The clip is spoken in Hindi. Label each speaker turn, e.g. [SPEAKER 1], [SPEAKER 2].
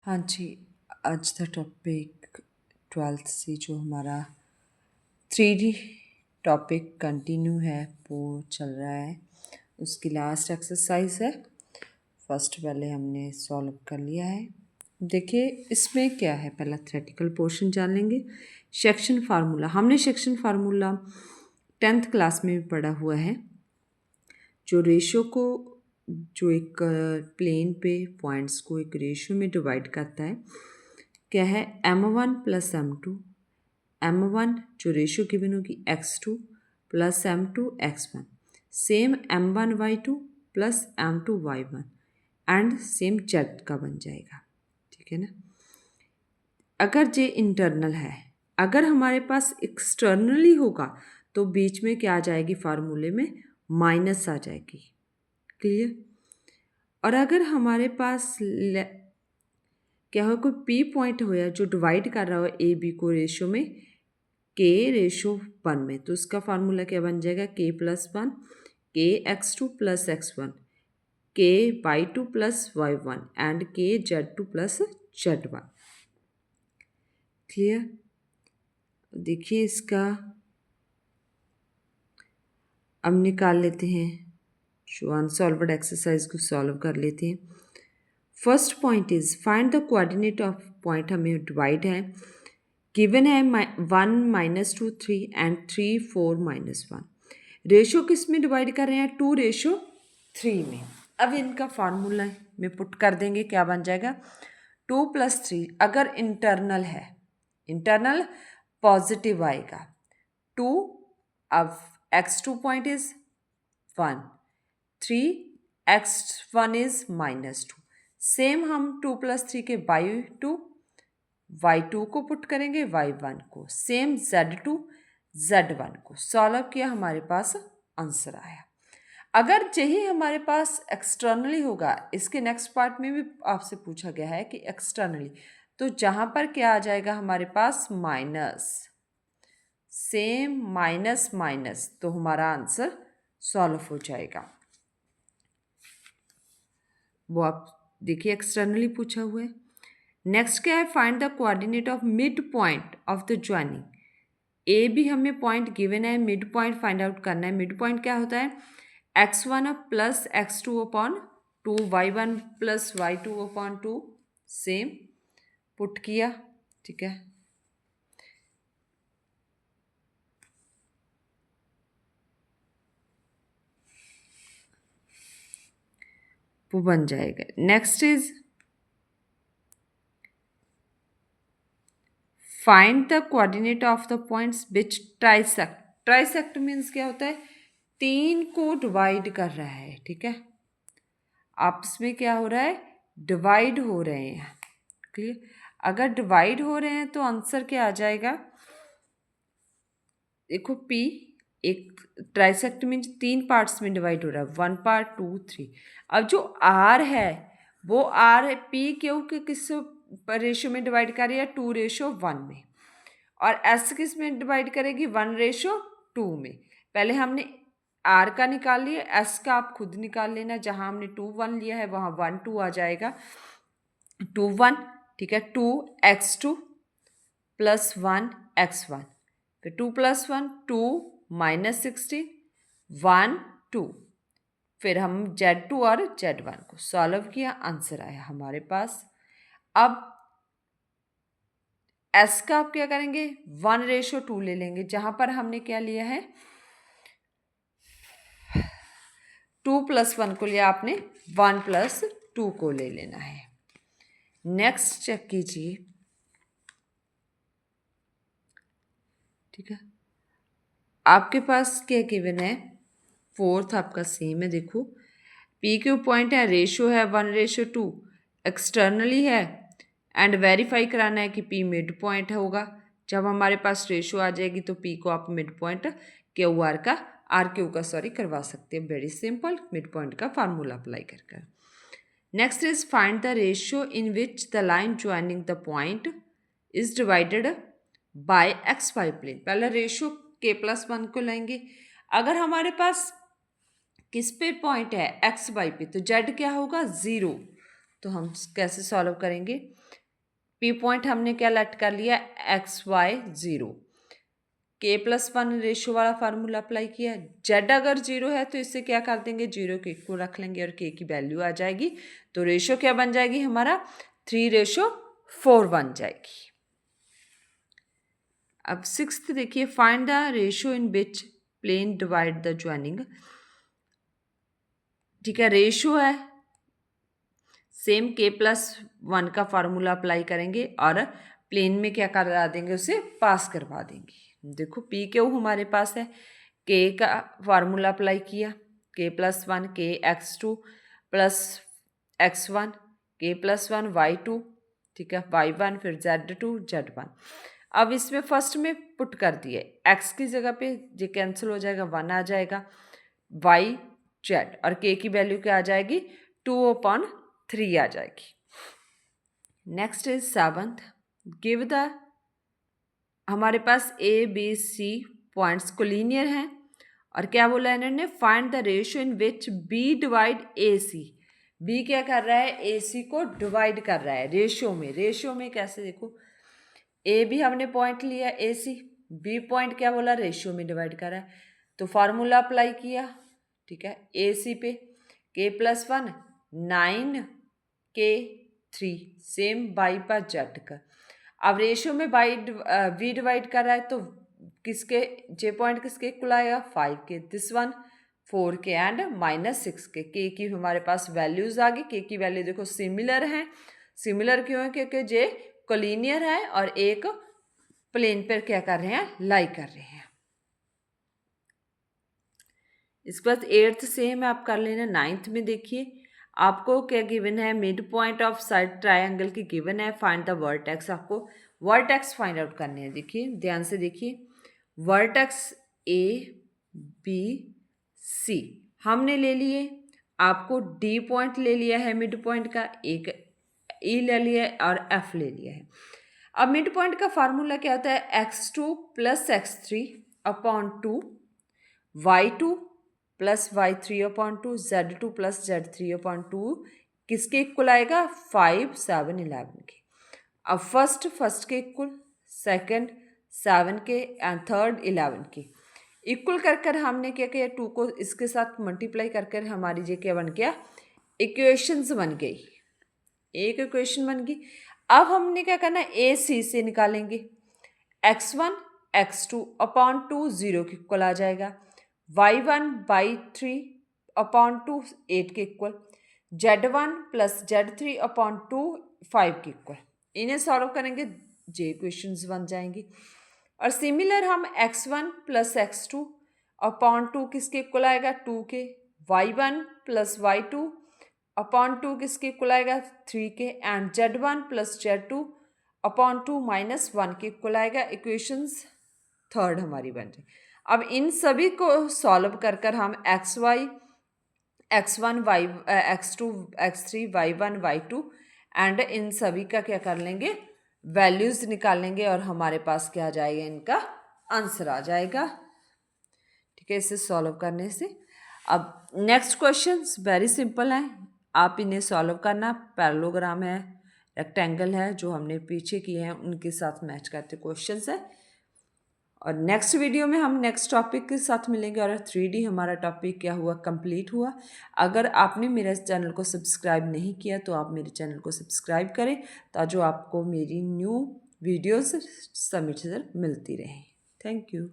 [SPEAKER 1] हाँ जी, आज का टॉपिक 12th से जो हमारा 3D टॉपिक कंटिन्यू है वो चल रहा है। उसकी लास्ट एक्सरसाइज है। फर्स्ट पहले हमने सॉल्व कर लिया है। देखिए इसमें क्या है, पहला थ्योरेटिकल पोर्शन जान लेंगे। सेक्शन फार्मूला, हमने सेक्शन फार्मूला 10th क्लास में भी पढ़ा हुआ है। जो रेशो को, जो एक प्लेन पे पॉइंट्स को एक रेशो में डिवाइड करता है, क्या है, m1 प्लस m2। m1 जो रेशो गिवन होगी x2 plus m2 x1, same m1 y2 plus m2 y1 and same z का बन जाएगा। ठीक है ना। अगर जे इंटरनल है, अगर हमारे पास एक्सटर्नली होगा तो बीच में क्या आ जाएगी, फार्मूले में माइनस आ जाएगी। क्लियर। और अगर हमारे पास क्या हो, कोई पी पॉइंट हो या जो डिवाइड कर रहा हो ए बी को रेशो में k/1 में, तो उसका फार्मूला क्या बन जाएगा, k+1 kx2 plus x1 ky2 plus y1 and kz2 plus z1। Clear. देखिए इसका अब निकाल लेते हैं, जो अनसॉल्वड एक्सरसाइज को सॉल्व कर लेते हैं। First point is find the coordinate of point, हमें डिवाइड है, गिवन है 1 -2 3 एंड 3 4 -1। रेशो किस में डिवाइड कर रहे हैं, 2:3 में। अब इनका फार्मूला में पुट कर देंगे, क्या बन जाएगा, 2 + 3। अगर इंटरनल है, इंटरनल पॉजिटिव आएगा 2। अब x2 point is 1, 3 x1 is -2। Same हम 2 + 3 के y2 को पुट करेंगे, y1 को, सेम z2 z1 को सॉल्व किया, हमारे पास आंसर आया। अगर यही हमारे पास एक्सटर्नली होगा, इसके नेक्स्ट पार्ट में भी आपसे पूछा गया है कि एक्सटर्नली, तो जहां पर क्या आ जाएगा हमारे पास, माइनस, सेम माइनस माइनस, तो हमारा आंसर सॉल्व हो जाएगा। वो आप देखिए एक्सटर्नली पूछा हुआ है। नेक्स्ट क्या है, find the coordinate of midpoint of the joining. A भी हमें पॉइंट गिवन है, मिड पॉइंट फाइंड आउट करना है। मिड पॉइंट क्या होता है, x1 plus x2/2 y1 plus y2/2, same put किया। ठीक है, वो बन जाएगा। Next is find the coordinate of the points which trisect. Trisect means क्या होता है, 3 को डिवाइड कर रहा है। ठीक है, आपस में क्या हो रहा है, डिवाइड हो रहे हैं। क्लियर। अगर डिवाइड हो रहे हैं तो आंसर क्या आ जाएगा, देखो P एक ट्राइसेक्ट मीन्स 3 पार्ट्स में डिवाइड हो रहा है, 1 पार्ट 2 3। अब जो R है वो R P क्यों के किस रेशो में डिवाइड कर रही है, 2:1 में। और S किस में डिवाइड करेगी, 1:2 में। पहले हमने R का निकाल लिया, S का आप खुद निकाल लेना। जहां हमने 2 1 लिया है वहां 1 2 आ जाएगा, 2 1। ठीक है, 2x2 प्लस 1x1, फिर 2 + 1 2 -16 1 2। फिर हम Z2 और Z1 को सॉल्व किया, आंसर आया हमारे पास। अब S का आप क्या करेंगे, 1:2 ले लेंगे, जहां पर हमने क्या लिया है, 2 + 1 को लिया आपने, 1 + 2 को ले लेना है। नेक्स्ट चेक कीजिए। ठीक है, आपके पास क्या गिवन है, फोर्थ आपका सेम है। देखो पी क्यू पॉइंट है, रेशो है 1:2, एक्सटर्नली है, एंड वेरीफाई कराना है कि पी मिड पॉइंट होगा। जब हमारे पास रेशो आ जाएगी तो पी को आप मिड पॉइंट क्यू का करवा सकते हैं। वेरी सिंपल, मिड पॉइंट का फार्मूला अप्लाई कर। Next is find the ratio in which the line joining the point is divided by XY plane. पहले रेशियो k+1 को लेंगे। अगर हमारे पास किस पे पॉइंट है, XY पे, तो Z क्या होगा, 0। तो हम कैसे सॉल्व करेंगे? पी पॉइंट हमने क्या लेट कर लिया, एक्स वाई 0, k+1 रेशियो वाला फार्मूला अप्लाई किया। जेड अगर 0 है तो इससे क्या कर देंगे, 0 के इक्वल रख लेंगे और k की वैल्यू आ जाएगी। तो रेशियो क्या बन जाएगी हमारा, 3:4 बन जाएगी। अब 6th देखिए, find the ratio in which plane divide the joining. ठीक है, रेशियो है, सेम k+1 का फार्मूला अप्लाई करेंगे और प्लेन में क्या करा देंगे, उसे पास करवा देंगे। देखो पी क्यू हमारे पास है, k का फार्मूला अप्लाई किया, k+1 kx2 plus x1, k+1 y2, ठीक है, y1 फिर z2 z1। अब इसमें फर्स्ट में पुट कर दिए, x की जगह पे ये कैंसिल हो जाएगा, 1 आ जाएगा, y z और k की वैल्यू क्या आ जाएगी, 2/3 आ जाएगी। Next is 7th, give the, हमारे पास A B C points collinear हैं और क्या बोला है इन्होंने, find the ratio in which B divide A C. B क्या कर रहा है, ए सी को डिवाइड कर रहा है रेशियो में। रेशियो में कैसे, देखो ए बी हमने पॉइंट लिया, ए सी, बी पॉइंट क्या बोला, रेशियो में डिवाइड कर रहा है, तो फार्मूला अप्लाई किया, ठीक है, ए सी पे k+1 9k3 सेम बाई पर जेड का। अब रेशियो में बाई वी डिवाइड कर रहा है तो किसके, जे पॉइंट किसके इक्वल आएगा, 5 के, दिस वन 4 के एंड -6 के। के की हमारे पास वैल्यूज आ गई, के की वैल्यू देखो सिमिलर है। सिमिलर क्यों है, क्योंकि जे कोलिनियर है और एक प्लेन पर क्या कर रहे हैं, लाई कर रहे हैं। इसके बाद 8th सेम आप कर लेना। 9th में देखिए आपको क्या गिवन है, midpoint of side triangle की गिवन है, फाइंड द वर्टेक्स। आपको वर्टेक्स फाइंड आउट करने हैं। देखिए ध्यान से देखिए, वर्टेक्स ए बी सी हमने ले लिए, आपको डी पॉइंट ले लिया है मिड पॉइंट का, एक ई ले लिया है और एफ ले लिया है। अब मिड पॉइंट का फार्मूला क्या होता है, x2 + x3/2, y2 + y3/2, z2 + z3/2 किसके इक्वल आएगा, 5 7 11 के। अब फर्स्ट के इक्वल, सेकंड 7 के एंड थर्ड 11 के इक्वल कर हमने क्या किया, 2 को इसके साथ मल्टीप्लाई कर हमारी ये क्या बन गया, इक्वेशंस बन गई, एक इक्वेशन बन गई। अब हमने क्या करना है, ए सी से निकालेंगे, x1 x2/2 0 के इक्वल आ जाएगा, y1/3/2 8 के इक्वल, z1 + z3/2 5 के इक्वल। इन्हें सॉल्व करेंगे, जे इक्वेशंस बन जाएंगी। और सिमिलर हम x1 + x2/2 किसके इक्वल आएगा, 2 के, y1 + y2/2 किसके इक्वल आएगा, 3 के, एंड z1 + z2/2 -1 के इक्वल आएगा। इक्वेशंस थर्ड हमारी बन जाए। अब इन सभी को सॉल्व कर हम x1 x2 x3 y1 y2 and in सभी का क्या कर लेंगे, वैल्यूज निकालेंगे और हमारे पास क्या आ जाएगा, इनका आंसर आ जाएगा। ठीक है, इसे सॉल्व करने से। अब नेक्स्ट क्वेश्चंस वेरी सिंपल हैं, आप इन्हें सॉल्व करना। पैरेललोग्राम है, रेक्टेंगल है, जो हमने पीछे किए हैं उनके साथ मैच करते क्वेश्चंस है। और नेक्स्ट वीडियो में हम नेक्स्ट टॉपिक के साथ मिलेंगे और 3D हमारा टॉपिक क्या हुआ, कंप्लीट हुआ। अगर आपने मेरे चैनल को सब्सक्राइब नहीं किया तो आप मेरे चैनल को सब्सक्राइब करें, ताकि आपको मेरी न्यू वीडियोस समय से मिलती रहें। Thank you.